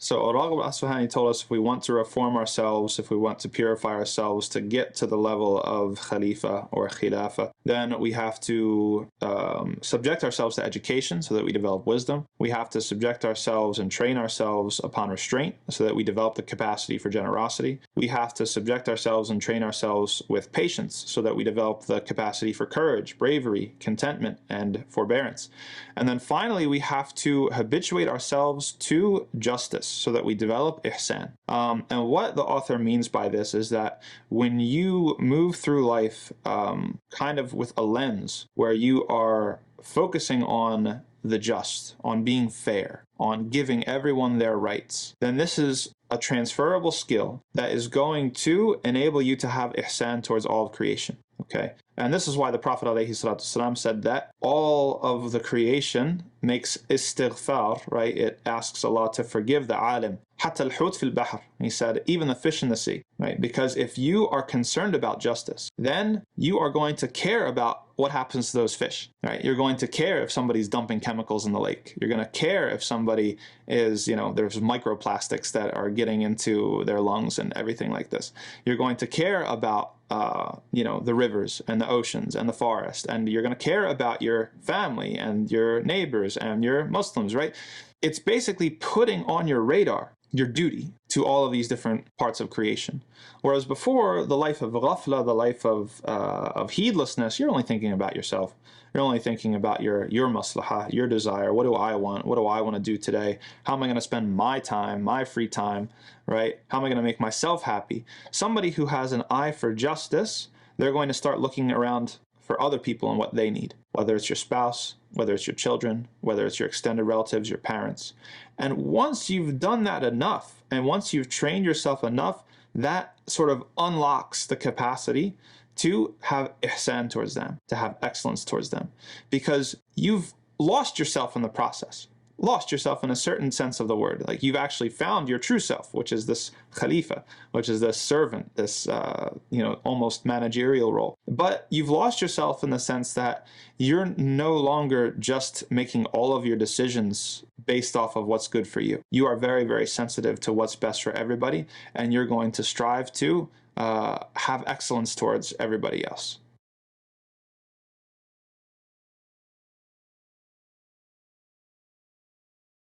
So al-Raghib al-Isfahani told us if we want to reform ourselves, if we want to purify ourselves to get to the level of Khalifa or Khilafa, then we have to subject ourselves to education so that we develop wisdom. We have to subject ourselves and train ourselves upon restraint so that we develop the capacity for generosity. We have to subject ourselves and train ourselves with patience so that we develop the capacity for courage, bravery, contentment, and forbearance. And then finally, we have to habituate ourselves to justice so that we develop Ihsan. And what the author means by this is that when you move through life kind of with a lens where you are focusing on the just, on being fair, on giving everyone their rights, then this is a transferable skill that is going to enable you to have ihsan towards all of creation. Okay, and this is why the Prophet ﷺ said that all of the creation makes istighfar, right? It asks Allah to forgive the alim. حتى الحوت في البحر. He said, even the fish in the sea, right? Because if you are concerned about justice, then you are going to care about what happens to those fish, right? You're going to care if somebody's dumping chemicals in the lake. You're going to care if somebody is, there's microplastics that are getting into their lungs and everything like this. You're going to care about the rivers and the oceans and the forest, and you're going to care about your family and your neighbors and your Muslims, right? It's basically putting on your radar your duty to all of these different parts of creation. Whereas before, the life of ghafla, the life of heedlessness, you're only thinking about yourself. You're only thinking about your maslahah, your desire. What do I want? What do I want to do today? How am I going to spend my time, my free time, right? How am I going to make myself happy? Somebody who has an eye for justice, they're going to start looking around for other people and what they need, whether it's your spouse, whether it's your children, whether it's your extended relatives, your parents. And once you've done that enough, and once you've trained yourself enough, that sort of unlocks the capacity to have ihsan towards them, to have excellence towards them, because you've lost yourself in the process. Lost yourself in a certain sense of the word. Like you've actually found your true self, which is this khalifa, which is this servant, this almost managerial role. But you've lost yourself in the sense that you're no longer just making all of your decisions based off of what's good for you. You are very, very sensitive to what's best for everybody, and you're going to strive to have excellence towards everybody else.